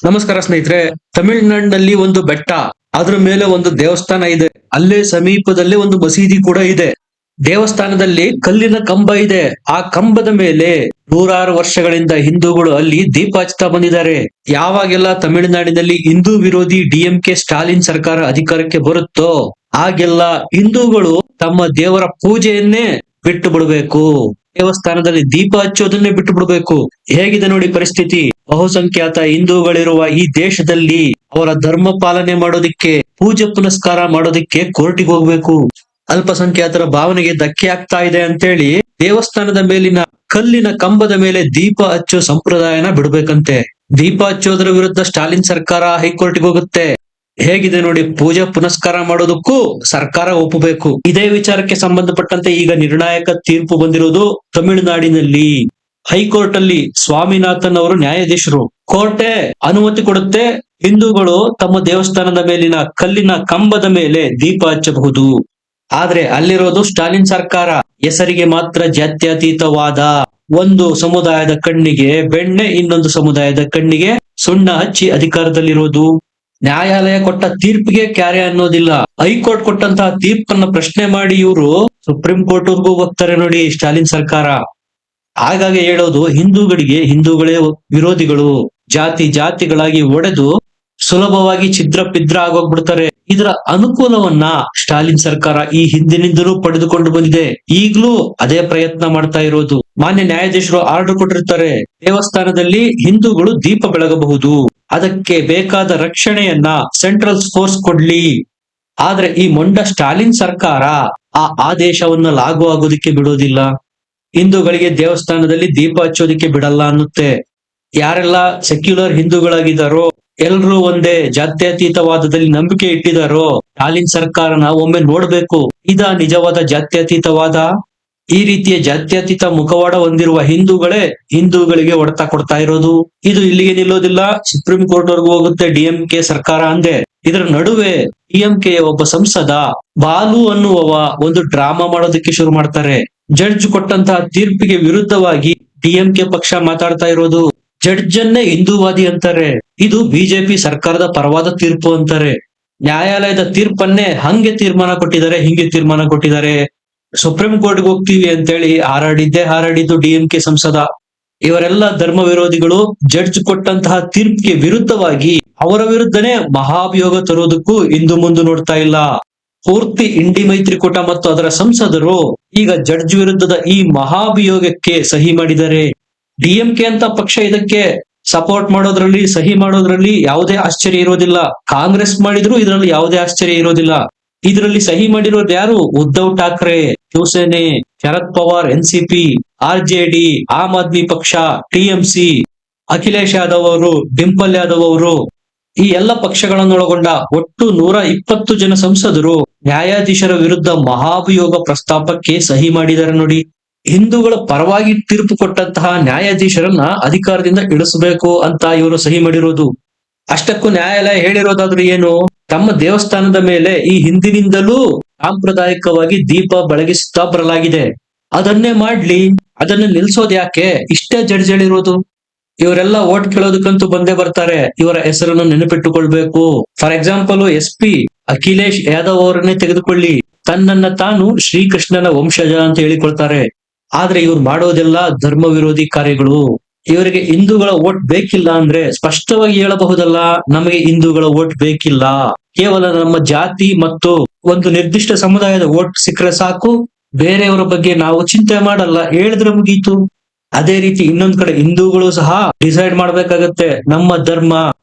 ನಮಸ್ಕಾರ ಸ್ನೇಹಿತರೆ. ತಮಿಳುನಾಡಿನಲ್ಲಿ ಒಂದು ಬೆಟ್ಟ, ಅದ್ರ ಮೇಲೆ ಒಂದು ದೇವಸ್ಥಾನ ಇದೆ. ಅಲ್ಲೇ ಸಮೀಪದಲ್ಲಿ ಒಂದು ಮಸೀದಿ ಕೂಡ ಇದೆ. ದೇವಸ್ಥಾನದಲ್ಲಿ ಕಲ್ಲಿನ ಕಂಬ ಇದೆ. ಆ ಕಂಬದ ಮೇಲೆ ನೂರಾರು ವರ್ಷಗಳಿಂದ ಹಿಂದೂಗಳು ಅಲ್ಲಿ ದೀಪ ಹಚ್ತಾ ಬಂದಿದ್ದಾರೆ. ಯಾವಾಗೆಲ್ಲ ತಮಿಳುನಾಡಿನಲ್ಲಿ ಹಿಂದೂ ವಿರೋಧಿ ಡಿಎಂಕೆ ಸ್ಟಾಲಿನ್ ಸರ್ಕಾರ ಅಧಿಕಾರಕ್ಕೆ ಬರುತ್ತೋ ಆಗೆಲ್ಲ ಹಿಂದೂಗಳು ತಮ್ಮ ದೇವರ ಪೂಜೆಯನ್ನೇ ಬಿಟ್ಟು ಬಿಡಬೇಕು. ದೇವಸ್ಥಾನದಲ್ಲಿ ದೀಪ ಹಚ್ಚೋದನ್ನೇ ಬಿಟ್ಟು ಬಿಡಬೇಕು. ಹೇಗಿದೆ ನೋಡಿ ಪರಿಸ್ಥಿತಿ. ಬಹುಸಂಖ್ಯಾತ ಹಿಂದೂಗಳಿರುವ ಈ ದೇಶದಲ್ಲಿ ಅವರ ಧರ್ಮ ಪಾಲನೆ ಮಾಡೋದಿಕ್ಕೆ, ಪೂಜೆ ಪುನಸ್ಕಾರ ಮಾಡೋದಿಕ್ಕೆ ಕೋರ್ಟಿಗೆ ಹೋಗ್ಬೇಕು. ಅಲ್ಪಸಂಖ್ಯಾತರ ಭಾವನೆಗೆ ಧಕ್ಕೆ ಆಗ್ತಾ ಇದೆ ಅಂತೇಳಿ ದೇವಸ್ಥಾನದ ಮೇಲಿನ ಕಲ್ಲಿನ ಕಂಬದ ಮೇಲೆ ದೀಪ ಹಚ್ಚೋ ಸಂಪ್ರದಾಯನ ಬಿಡ್ಬೇಕಂತೆ. ದೀಪ ಹಚ್ಚೋದ್ರ ವಿರುದ್ಧ ಸ್ಟಾಲಿನ್ ಸರ್ಕಾರ ಹೈಕೋರ್ಟ್ಗೆ ಹೋಗುತ್ತೆ. ಹೇಗಿದೆ ನೋಡಿ, ಪೂಜೆ ಪುನಸ್ಕಾರ ಮಾಡೋದಕ್ಕೂ ಸರ್ಕಾರ ಒಪ್ಪಬೇಕು. ಇದೇ ವಿಚಾರಕ್ಕೆ ಸಂಬಂಧಪಟ್ಟಂತೆ ಈಗ ನಿರ್ಣಾಯಕ ತೀರ್ಪು ಬಂದಿರೋದು ತಮಿಳುನಾಡಿನಲ್ಲಿ. ಹೈಕೋರ್ಟ್ ಅಲ್ಲಿ ಸ್ವಾಮಿನಾಥನ್ ಅವರು ನ್ಯಾಯಾಧೀಶರು. ಕೋರ್ಟೆ ಅನುಮತಿ ಕೊಡುತ್ತೆ, ಹಿಂದೂಗಳು ತಮ್ಮ ದೇವಸ್ಥಾನದ ಮೇಲಿನ ಕಲ್ಲಿನ ಕಂಬದ ಮೇಲೆ ದೀಪ ಹಚ್ಚಬಹುದು. ಆದ್ರೆ ಅಲ್ಲಿರೋದು ಸ್ಟಾಲಿನ್ ಸರ್ಕಾರ. ಹೆಸರಿಗೆ ಮಾತ್ರ ಜಾತ್ಯತೀತವಾದ. ಒಂದು ಸಮುದಾಯದ ಕಣ್ಣಿಗೆ ಬೆಣ್ಣೆ, ಇನ್ನೊಂದು ಸಮುದಾಯದ ಕಣ್ಣಿಗೆ ಸುಣ್ಣ ಹಚ್ಚಿ ಅಧಿಕಾರದಲ್ಲಿರೋದು. ನ್ಯಾಯಾಲಯ ಕೊಟ್ಟ ತೀರ್ಪಿಗೆ ಕ್ಯಾರೆ ಅನ್ನೋದಿಲ್ಲ. ಹೈಕೋರ್ಟ್ ಕೊಟ್ಟಂತಹ ತೀರ್ಪನ್ನ ಪ್ರಶ್ನೆ ಮಾಡಿ ಇವರು ಸುಪ್ರೀಂ ಕೋರ್ಟ್ ವರ್ಗೂ ಹೋಗ್ತಾರೆ ನೋಡಿ ಸ್ಟಾಲಿನ್ ಸರ್ಕಾರ. ಹಾಗಾಗಿ ಹೇಳೋದು, ಹಿಂದೂಗಳೇ ವಿರೋಧಿಗಳು. ಜಾತಿಗಳಾಗಿ ಒಡೆದು ಸುಲಭವಾಗಿ ಛಿದ್ರ ಪಿದ್ರ ಆಗೋಗ್ಬಿಡ್ತಾರೆ. ಇದರ ಅನುಕೂಲವನ್ನ ಸ್ಟಾಲಿನ್ ಸರ್ಕಾರ ಈ ಹಿಂದಿನಿಂದಲೂ ಪಡೆದುಕೊಂಡು ಬಂದಿದೆ. ಈಗ್ಲೂ ಅದೇ ಪ್ರಯತ್ನ ಮಾಡ್ತಾ ಇರೋದು. ಮಾನ್ಯ ನ್ಯಾಯಾಧೀಶರು ಆರ್ಡರ್ ಕೊಟ್ಟಿರ್ತಾರೆ, ದೇವಸ್ಥಾನದಲ್ಲಿ ಹಿಂದೂಗಳು ದೀಪ ಬೆಳಗಬಹುದು, ಅದಕ್ಕೆ ಬೇಕಾದ ರಕ್ಷಣೆಯನ್ನ ಸೆಂಟ್ರಲ್ ಫೋರ್ಸ್ ಕೊಡ್ಲಿ. ಆದ್ರೆ ಈ ಮೊಂಡ ಸ್ಟಾಲಿನ್ ಸರ್ಕಾರ ಆ ಆದೇಶವನ್ನ ಲಾಗು ಆಗೋದಿಕ್ಕೆ ಬಿಡೋದಿಲ್ಲ. ಹಿಂದೂಗಳಿಗೆ ದೇವಸ್ಥಾನದಲ್ಲಿ ದೀಪ ಹಚ್ಚೋದಿಕ್ಕೆ ಬಿಡಲ್ಲ ಅನ್ನುತ್ತೆ. ಯಾರೆಲ್ಲ ಸೆಕ್ಯುಲರ್ ಹಿಂದೂಗಳಾಗಿದ್ದಾರೋ, ಎಲ್ರೂ ಒಂದೇ ಜಾತ್ಯತೀತವಾದದಲ್ಲಿ ನಂಬಿಕೆ ಇಟ್ಟಿದಾರೋ, ಸ್ಟಾಲಿನ್ ಸರ್ಕಾರನ ಒಮ್ಮೆ ನೋಡ್ಬೇಕು. ಇದ ನಿಜವಾದ ಜಾತ್ಯತೀತವಾದ? ಈ ರೀತಿಯ ಜಾತ್ಯತೀತ ಮುಖವಾಡ ಹೊಂದಿರುವ ಹಿಂದೂಗಳಿಗೆ ಹೊಡೆತ ಕೊಡ್ತಾ ಇರೋದು. ಇದು ಇಲ್ಲಿಗೆ ನಿಲ್ಲೋದಿಲ್ಲ, ಸುಪ್ರೀಂ ಕೋರ್ಟ್ ವರ್ಗೂ ಹೋಗುತ್ತೆ ಡಿಎಂಕೆ ಸರ್ಕಾರ ಅಂದೆ. ಇದರ ನಡುವೆ ಡಿಎಂಕೆಯ ಒಬ್ಬ ಸಂಸದ ಬಾಲು ಅನ್ನುವವ ಒಂದು ಡ್ರಾಮಾ ಮಾಡೋದಕ್ಕೆ ಶುರು ಮಾಡ್ತಾರೆ. ಜಡ್ಜ್ ಕೊಟ್ಟಂತಹ ತೀರ್ಪಿಗೆ ವಿರುದ್ಧವಾಗಿ ಡಿಎಂಕೆ ಪಕ್ಷ ಮಾತಾಡ್ತಾ ಇರೋದು. ಜಡ್ಜ್ ಅನ್ನೇ ಹಿಂದೂವಾದಿ ಅಂತಾರೆ. ಇದು ಬಿಜೆಪಿ ಸರ್ಕಾರದ ಪರವಾದ ತೀರ್ಪು ಅಂತಾರೆ. ನ್ಯಾಯಾಲಯದ ತೀರ್ಪನ್ನೇ ಹಿಂಗೆ ತೀರ್ಮಾನ ಕೊಟ್ಟಿದ್ದಾರೆ. ಸುಪ್ರೀಂ ಕೋರ್ಟ್ಗೆ ಹೋಗ್ತೀವಿ ಅಂತೇಳಿ ಹಾರಾಡಿದ್ದು ಡಿಎಂಕೆ ಸಂಸದ. ಇವರೆಲ್ಲ ಧರ್ಮ ವಿರೋಧಿಗಳು. ಜಡ್ಜ್ ಕೊಟ್ಟಂತಹ ತೀರ್ಪಿಗೆ ವಿರುದ್ಧವಾಗಿ ಅವರ ವಿರುದ್ಧನೇ ಮಹಾಭಿಯೋಗ ತರೋದಕ್ಕೂ ಇಂದು ಮುಂದೆ ನೋಡ್ತಾ ಇಲ್ಲ. ಪೂರ್ತಿ ಇಂಡಿ ಮೈತ್ರಿಕೂಟ ಮತ್ತು ಅದರ ಸಂಸದರು ಈಗ ಜಡ್ಜ್ ವಿರುದ್ಧದ ಈ ಮಹಾಭಿಯೋಗಕ್ಕೆ ಸಹಿ ಮಾಡಿದ್ದಾರೆ. ಡಿಎಂಕೆ ಅಂತ ಪಕ್ಷ ಇದಕ್ಕೆ ಸಪೋರ್ಟ್ ಮಾಡೋದ್ರಲ್ಲಿ, ಸಹಿ ಮಾಡೋದ್ರಲ್ಲಿ ಯಾವುದೇ ಆಶ್ಚರ್ಯ ಇರೋದಿಲ್ಲ. ಕಾಂಗ್ರೆಸ್ ಮಾಡಿದ್ರು ಇದರಲ್ಲಿ ಯಾವುದೇ ಆಶ್ಚರ್ಯ ಇರೋದಿಲ್ಲ. ಇದರಲ್ಲಿ ಸಹಿ ಮಾಡಿರೋದು ಯಾರು? ಉದ್ಧವ್ ಠಾಕ್ರೆ, ಶಿವಸೇನೆ, ಶರದ್ ಪವಾರ್ ಎನ್ಸಿಪಿ, ಆರ್ಜೆಡಿ, ಆಮ್ ಆದ್ಮಿ ಪಕ್ಷ, ಟಿಎಂಸಿ, ಅಖಿಲೇಶ್ ಯಾದವ್ ಅವರು, ಡಿಂಪಲ್ ಯಾದವ್ ಅವರು, ಈ ಎಲ್ಲ ಪಕ್ಷಗಳನ್ನೊಳಗೊಂಡ ಒಟ್ಟು 120 ಜನ ಸಂಸದರು ನ್ಯಾಯಾಧೀಶರ ವಿರುದ್ಧ ಮಹಾಭಿಯೋಗ ಪ್ರಸ್ತಾಪಕ್ಕೆ ಸಹಿ ಮಾಡಿದ್ದಾರೆ ನೋಡಿ. ಹಿಂದೂಗಳ ಪರವಾಗಿ ತೀರ್ಪು ಕೊಟ್ಟಂತಹ ನ್ಯಾಯಾಧೀಶರನ್ನ ಅಧಿಕಾರದಿಂದ ಇಳಿಸಬೇಕು ಅಂತ ಇವರು ಸಹಿ ಮಾಡಿರೋದು. ಅಷ್ಟಕ್ಕೂ ನ್ಯಾಯಾಲಯ ಹೇಳಿರೋದಾದ್ರೂ ಏನು? ತಮ್ಮ ದೇವಸ್ಥಾನದ ಮೇಲೆ ಈ ಹಿಂದಿನಿಂದಲೂ ಸಾಂಪ್ರದಾಯಿಕವಾಗಿ ದೀಪ ಬೆಳಗಿಸುತ್ತಾ ಬರಲಾಗಿದೆ, ಅದನ್ನೇ ಮಾಡ್ಲಿ, ಅದನ್ನ ನಿಲ್ಸೋದ್ ಯಾಕೆ? ಇಷ್ಟೇ ಜಡ್ಜ್ ಹೇಳಿರೋದು. ಇವರೆಲ್ಲ ಓಟ್ ಕೇಳೋದಕ್ಕಂತೂ ಬಂದೇ ಬರ್ತಾರೆ. ಇವರ ಹೆಸರನ್ನು ನೆನಪಿಟ್ಟುಕೊಳ್ಬೇಕು. For example SP Akhilesh Yadav ಅವರನ್ನೇ ತೆಗೆದುಕೊಳ್ಳಿ. ತನ್ನನ್ನ ತಾನು ಶ್ರೀಕೃಷ್ಣನ ವಂಶಜ ಅಂತ ಹೇಳಿಕೊಳ್ತಾರೆ. ಆದ್ರೆ ಇವ್ರು ಮಾಡೋದೆಲ್ಲ ಧರ್ಮ ವಿರೋಧಿ ಕಾರ್ಯಗಳು. ಇವರಿಗೆ ಹಿಂದೂಗಳ ಓಟ್ ಬೇಕಿಲ್ಲ ಅಂದ್ರೆ ಸ್ಪಷ್ಟವಾಗಿ ಹೇಳಬಹುದಲ್ಲ, ನಮಗೆ ಹಿಂದೂಗಳ ಓಟ್ ಬೇಕಿಲ್ಲ, ಕೇವಲ ನಮ್ಮ ಜಾತಿ ಮತ್ತು ಒಂದು ನಿರ್ದಿಷ್ಟ ಸಮುದಾಯದ ಓಟ್ ಸಿಕ್ಕರೆ ಸಾಕು, ಬೇರೆಯವರ ಬಗ್ಗೆ ನಾವು ಚಿಂತೆ ಮಾಡಲ್ಲ, ಹೇಳಿದ್ರೆ ಮುಗೀತು. ಅದೇ ರೀತಿ ಇನ್ನೊಂದ್ ಕಡೆ ಹಿಂದೂಗಳು ಸಹ ಡಿಸೈಡ್ ಮಾಡ್ಬೇಕಾಗತ್ತೆ, ನಮ್ಮ ಧರ್ಮ,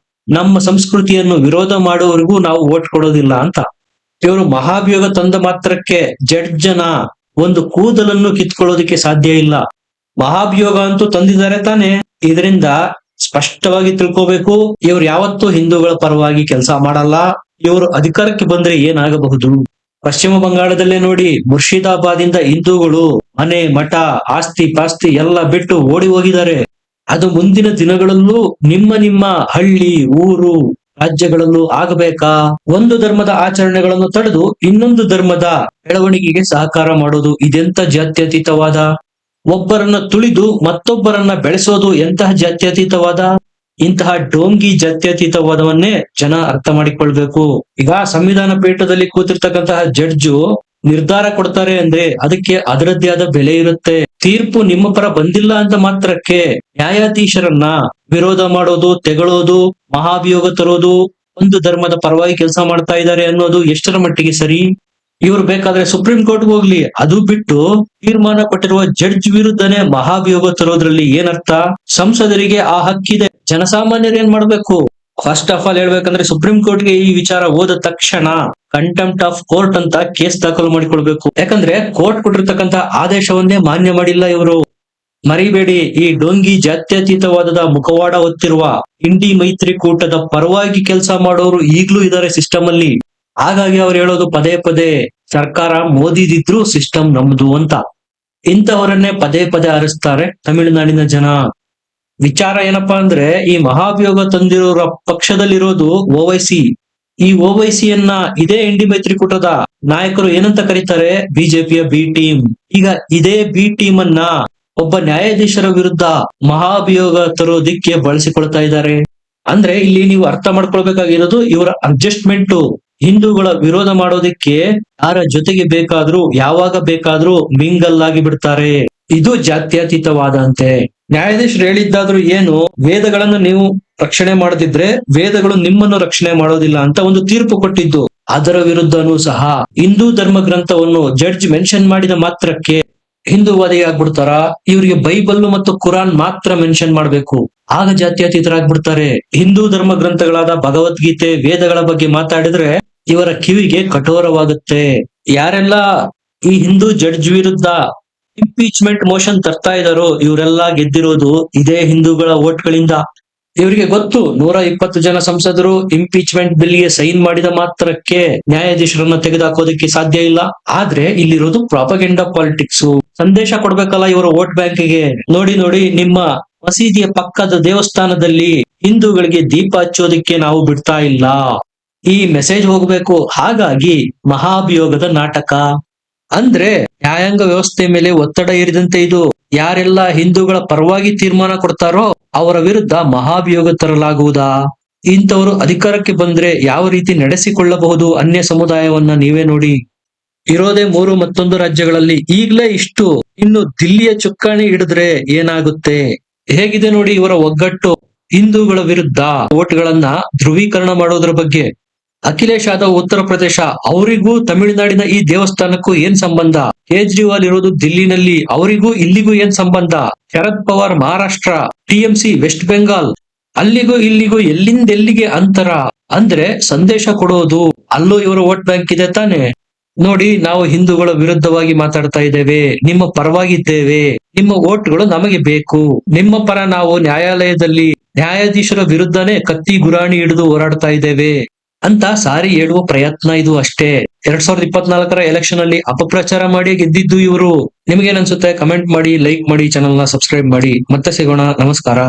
ನಮ್ಮ ಸಂಸ್ಕೃತಿಯನ್ನು ವಿರೋಧ ಮಾಡುವವರೆಗೂ ನಾವು ಓಟ್ ಕೊಡೋದಿಲ್ಲ ಅಂತ. ಇವರು ಮಹಾಭಿಯೋಗ ತಂದ ಮಾತ್ರಕ್ಕೆ ಜಡ್ಜನ ಒಂದು ಕೂದಲನ್ನು ಕಿತ್ಕೊಳ್ಳೋದಕ್ಕೆ ಸಾಧ್ಯ ಇಲ್ಲ. ಮಹಾಭಿಯೋಗ ಅಂತೂ ತಂದಿದ್ದಾರೆ ತಾನೆ. ಇದರಿಂದ ಸ್ಪಷ್ಟವಾಗಿ ತಿಳ್ಕೋಬೇಕು, ಇವ್ರು ಯಾವತ್ತೂ ಹಿಂದೂಗಳ ಪರವಾಗಿ ಕೆಲಸ ಮಾಡಲ್ಲ. ಇವರು ಅಧಿಕಾರಕ್ಕೆ ಬಂದ್ರೆ ಏನಾಗಬಹುದು? ಪಶ್ಚಿಮ ಬಂಗಾಳದಲ್ಲೇ ನೋಡಿ, ಮುರ್ಷಿದಾಬಾದಿಂದ ಹಿಂದೂಗಳು ಮನೆ, ಮಠ, ಆಸ್ತಿ ಪಾಸ್ತಿ ಎಲ್ಲ ಬಿಟ್ಟು ಓಡಿ ಹೋಗಿದ್ದಾರೆ. ಅದು ಮುಂದಿನ ದಿನಗಳಲ್ಲೂ ನಿಮ್ಮ ಹಳ್ಳಿ, ಊರು, ರಾಜ್ಯಗಳಲ್ಲೂ ಆಗಬೇಕಾ? ಒಂದು ಧರ್ಮದ ಆಚರಣೆಗಳನ್ನು ತಡೆದು ಇನ್ನೊಂದು ಧರ್ಮದ ಬೆಳವಣಿಗೆಗೆ ಸಹಕಾರ ಮಾಡೋದು ಇದೆಂತ ಜಾತ್ಯತೀತವಾದ? ಒಬ್ಬರನ್ನ ತುಳಿದು ಮತ್ತೊಬ್ಬರನ್ನ ಬೆಳೆಸೋದು ಎಂತಹ ಜಾತ್ಯತೀತವಾದ? ಇಂತಹ ಡೋಂಗಿ ಜಾತ್ಯತೀತವಾದವನ್ನೇ ಜನ ಅರ್ಥ ಮಾಡಿಕೊಳ್ಬೇಕು. ಈಗ ಸಂವಿಧಾನ ಪೀಠದಲ್ಲಿ ಕೂತಿರ್ತಕ್ಕಂತಹ ಜಡ್ಜು ನಿರ್ಧಾರ ಕೊಡ್ತಾರೆ ಅಂದ್ರೆ ಅದಕ್ಕೆ ಅದರದ್ದೇ ಆದ ಬೆಲೆ ಇರುತ್ತೆ. ತೀರ್ಪು ನಿಮ್ಮ ಪರ ಬಂದಿಲ್ಲ ಅಂತ ಮಾತ್ರಕ್ಕೆ ನ್ಯಾಯಾಧೀಶರನ್ನ ವಿರೋಧ ಮಾಡೋದು, ತೆಗಳೋದು, ಮಹಾಭಿಯೋಗ ತರೋದು, ಒಂದು ಧರ್ಮದ ಪರವಾಗಿ ಕೆಲಸ ಮಾಡ್ತಾ ಇದ್ದಾರೆ ಅನ್ನೋದು ಎಷ್ಟರ ಮಟ್ಟಿಗೆ ಸರಿ? ಇವ್ರು ಬೇಕಾದ್ರೆ ಸುಪ್ರೀಂ ಕೋರ್ಟ್ಗೆ ಹೋಗ್ಲಿ, ಅದು ಬಿಟ್ಟು ತೀರ್ಮಾನ ಕೊಟ್ಟಿರುವ ಜಡ್ಜ್ ವಿರುದ್ಧನೇ ಮಹಾಭಿಯೋಗ ತರೋದ್ರಲ್ಲಿ ಏನರ್ಥ? ಸಂಸದರಿಗೆ ಆ ಹಕ್ಕಿದೆ, ಜನಸಾಮಾನ್ಯರು ಏನ್ ಮಾಡ್ಬೇಕು? ಫಸ್ಟ್ ಆಫ್ ಆಲ್ ಹೇಳ್ಬೇಕಂದ್ರೆ ಸುಪ್ರೀಂ ಕೋರ್ಟ್ಗೆ ಈ ವಿಚಾರ ಹೋದ ತಕ್ಷಣ ಕಂಟೆಂಪ್ಟ್ ಆಫ್ ಕೋರ್ಟ್ ಅಂತ ಕೇಸ್ ದಾಖಲು ಮಾಡಿಕೊಳ್ಬೇಕು. ಯಾಕಂದ್ರೆ ಕೋರ್ಟ್ ಕೊಟ್ಟಿರ್ತಕ್ಕಂತ ಆದೇಶವನ್ನೇ ಮಾನ್ಯ ಮಾಡಿಲ್ಲ ಇವರು. ಮರಿಬೇಡಿ, ಈ ಡೋಂಗಿ ಜಾತ್ಯತೀತವಾದದ ಮುಖವಾಡ ಹೊತ್ತಿರುವ ಇಂಡಿ ಮೈತ್ರಿಕೂಟದ ಪರವಾಗಿ ಕೆಲಸ ಮಾಡೋರು ಈಗ್ಲೂ ಇದಾರೆ ಸಿಸ್ಟಮ್ ಅಲ್ಲಿ. ಹಾಗಾಗಿ ಅವ್ರು ಹೇಳೋದು ಪದೇ ಪದೇ ಸರ್ಕಾರ ಮೋದಿದಿದ್ರು ಸಿಸ್ಟಮ್ ನಮ್ದು ಅಂತ. ಇಂಥವರನ್ನೇ ಪದೇ ಪದೇ ಆರಿಸ್ತಾರೆ ತಮಿಳುನಾಡಿನ ಜನ. ವಿಚಾರ ಏನಪ್ಪಾ ಅಂದ್ರೆ ಈ ಮಹಾಭಿಯೋಗ ತಂದಿರೋರ ಪಕ್ಷದಲ್ಲಿರೋದು ಓವೈಸಿ. ಈ ಓವೈಸಿಯನ್ನ ಇದೇ ಇಂಡಿ ಮೈತ್ರಿಕೂಟದ ನಾಯಕರು ಏನಂತ ಕರೀತಾರೆ? ಬಿಜೆಪಿಯ ಬಿ ಟೀಮ್. ಈಗ ಇದೇ ಬಿ ಟೀಮ್ ಅನ್ನ ಒಬ್ಬ ನ್ಯಾಯಾಧೀಶರ ವಿರುದ್ಧ ಮಹಾಭಿಯೋಗ ತರೋದಿಕ್ಕೆ ಬಳಸಿಕೊಳ್ತಾ ಇದ್ದಾರೆ. ಅಂದ್ರೆ ಇಲ್ಲಿ ನೀವು ಅರ್ಥ ಮಾಡ್ಕೊಳ್ಬೇಕಾಗಿರೋದು ಇವರ ಅಡ್ಜಸ್ಟ್ಮೆಂಟ್. ಹಿಂದೂಗಳ ವಿರೋಧ ಮಾಡೋದಿಕ್ಕೆ ಯಾರ ಜೊತೆಗೆ ಬೇಕಾದ್ರೂ ಯಾವಾಗ ಬೇಕಾದ್ರೂ ಮಿಂಗಲ್ ಆಗಿ ಬಿಡ್ತಾರೆ. ಇದು ಜಾತ್ಯತೀತವಾದ ಅಂತೆ. ನ್ಯಾಯಾಧೀಶರು ಹೇಳಿದ್ದಾದ್ರೂ ಏನು, ವೇದಗಳನ್ನು ನೀವು ರಕ್ಷಣೆ ಮಾಡದಿದ್ರೆ ವೇದಗಳು ನಿಮ್ಮನ್ನು ರಕ್ಷಣೆ ಮಾಡೋದಿಲ್ಲ ಅಂತ ಒಂದು ತೀರ್ಪು ಕೊಟ್ಟಿದ್ದು. ಅದರ ವಿರುದ್ಧನೂ ಸಹ ಹಿಂದೂ ಧರ್ಮ ಗ್ರಂಥವನ್ನು ಜಡ್ಜ್ ಮೆನ್ಷನ್ ಮಾಡಿದ ಮಾತ್ರಕ್ಕೆ ಹಿಂದೂವಾದಿ ಆಗ್ಬಿಡ್ತಾರ? ಇವರಿಗೆ ಬೈಬಲ್ ಮತ್ತು ಕುರಾನ್ ಮಾತ್ರ ಮೆನ್ಷನ್ ಮಾಡ್ಬೇಕು, ಆಗ ಜಾತ್ಯತೀತರಾಗ್ಬಿಡ್ತಾರೆ. ಹಿಂದೂ ಧರ್ಮ ಗ್ರಂಥಗಳಾದ ಭಗವದ್ಗೀತೆ, ವೇದಗಳ ಬಗ್ಗೆ ಮಾತಾಡಿದ್ರೆ ಇವರ ಕಿವಿಗೆ ಕಠೋರವಾಗುತ್ತೆ. ಯಾರೆಲ್ಲ ಈ ಹಿಂದೂ ಜಡ್ಜ್ ವಿರುದ್ಧ ಇಂಪೀಚ್ಮೆಂಟ್ ಮೋಷನ್ ತರ್ತಾ ಇದಾರೋ ಇವರೆಲ್ಲ ಗೆದ್ದಿರೋದು ಇದೇ ಹಿಂದೂಗಳ ವೋಟ್ಗಳಿಂದ. ಇವರಿಗೆ ಗೊತ್ತು 120 ಜನ ಸಂಸದರು ಇಂಪೀಚ್ಮೆಂಟ್ ಬಿಲ್ಗೆ ಸೈನ್ ಮಾಡಿದ ಮಾತ್ರಕ್ಕೆ ನ್ಯಾಯಾಧೀಶರನ್ನ ತೆಗೆದುಹಾಕೋದಕ್ಕೆ ಸಾಧ್ಯ ಇಲ್ಲ. ಆದ್ರೆ ಇಲ್ಲಿರೋದು ಪ್ರಾಪಗೆಂಡಾ ಪಾಲಿಟಿಕ್ಸ್. ಸಂದೇಶ ಕೊಡ್ಬೇಕಲ್ಲ ಇವರ ವೋಟ್ ಬ್ಯಾಂಕ್ಗೆ. ನೋಡಿ ನೋಡಿ, ನಿಮ್ಮ ಮಸೀದಿಯ ಪಕ್ಕದ ದೇವಸ್ಥಾನದಲ್ಲಿ ಹಿಂದೂಗಳಿಗೆ ದೀಪ ಹಚ್ಚೋದಿಕ್ಕೆ ನಾವು ಬಿಡ್ತಾ ಇಲ್ಲ, ಈ ಮೆಸೇಜ್ ಹೋಗ್ಬೇಕು. ಹಾಗಾಗಿ ಮಹಾಭಿಯೋಗದ ನಾಟಕ ಅಂದ್ರೆ ನ್ಯಾಯಾಂಗ ವ್ಯವಸ್ಥೆ ಮೇಲೆ ಒತ್ತಡ ಏರಿದಂತೆ ಇದು. ಯಾರೆಲ್ಲ ಹಿಂದೂಗಳ ಪರವಾಗಿ ತೀರ್ಮಾನ ಕೊಡ್ತಾರೋ ಅವರ ವಿರುದ್ಧ ಮಹಾಭಿಯೋಗ ತರಲಾಗುವುದಾ? ಇಂಥವರು ಅಧಿಕಾರಕ್ಕೆ ಬಂದ್ರೆ ಯಾವ ರೀತಿ ನಡೆಸಿಕೊಳ್ಳಬಹುದು ಅನ್ಯ ಸಮುದಾಯವನ್ನ ನೀವೇ ನೋಡಿ. ಇರೋದೇ 3 ಮತ್ತೊಂದು ರಾಜ್ಯಗಳಲ್ಲಿ ಈಗ್ಲೇ ಇಷ್ಟು, ಇನ್ನು ದಿಲ್ಲಿಯ ಚುಕ್ಕಾಣಿ ಹಿಡಿದ್ರೆ ಏನಾಗುತ್ತೆ? ಹೇಗಿದೆ ನೋಡಿ ಇವರ ಒಗ್ಗಟ್ಟು. ಹಿಂದೂಗಳ ವಿರುದ್ಧ ವೋಟ್ಗಳನ್ನ ಧ್ರುವೀಕರಣ ಮಾಡೋದ್ರ ಬಗ್ಗೆ. ಅಖಿಲೇಶ್ ಯಾದವ್ ಉತ್ತರ ಪ್ರದೇಶ, ಅವರಿಗೂ ತಮಿಳುನಾಡಿನ ಈ ದೇವಸ್ಥಾನಕ್ಕೂ ಏನ್ ಸಂಬಂಧ? ಕೇಜ್ರಿವಾಲ್ ಇರೋದು ದಿಲ್ಲಿನಲ್ಲಿ, ಅವರಿಗೂ ಇಲ್ಲಿಗೂ ಏನ್ ಸಂಬಂಧ? ಶರದ್ ಪವಾರ್ ಮಹಾರಾಷ್ಟ್ರ, ಟಿಎಂಸಿ ವೆಸ್ಟ್ ಬೆಂಗಾಲ್, ಅಲ್ಲಿಗೂ ಇಲ್ಲಿಗೂ ಎಲ್ಲಿಂದೆಲ್ಲಿಗೆ ಅಂತರ? ಅಂದ್ರೆ ಸಂದೇಶ ಕೊಡೋದು ಅಲ್ಲೂ ಇವರ ವೋಟ್ ಬ್ಯಾಂಕ್ ಇದೆ ತಾನೆ. ನೋಡಿ, ನಾವು ಹಿಂದೂಗಳ ವಿರುದ್ಧವಾಗಿ ಮಾತಾಡ್ತಾ ಇದ್ದೇವೆ, ನಿಮ್ಮ ಪರವಾಗಿದ್ದೇವೆ, ನಿಮ್ಮ ವೋಟ್ಗಳು ನಮಗೆ ಬೇಕು, ನಿಮ್ಮ ಪರ ನಾವು ನ್ಯಾಯಾಲಯದಲ್ಲಿ ನ್ಯಾಯಾಧೀಶರ ವಿರುದ್ಧನೇ ಕತ್ತಿ ಗುರಾಣಿ ಹಿಡಿದು ಹೋರಾಡ್ತಾ ಇದ್ದೇವೆ ಅಂತ ಸಾರಿ ಹೇಳುವ ಪ್ರಯತ್ನ ಇದು ಅಷ್ಟೇ. 2024 ಎಲೆಕ್ಷನ್ ಅಲ್ಲಿ ಅಪಪ್ರಚಾರ ಮಾಡಿ ಗೆದ್ದಿದ್ದು ಇವರು. ನಿಮ್ಗೇನ್ ಅನ್ಸುತ್ತೆ? ಕಮೆಂಟ್ ಮಾಡಿ, ಲೈಕ್ ಮಾಡಿ, ಚಾನಲ್ ನ ಸಬ್ಸ್ಕ್ರೈಬ್ ಮಾಡಿ. ಮತ್ತೆ ಸಿಗೋಣ. ನಮಸ್ಕಾರ.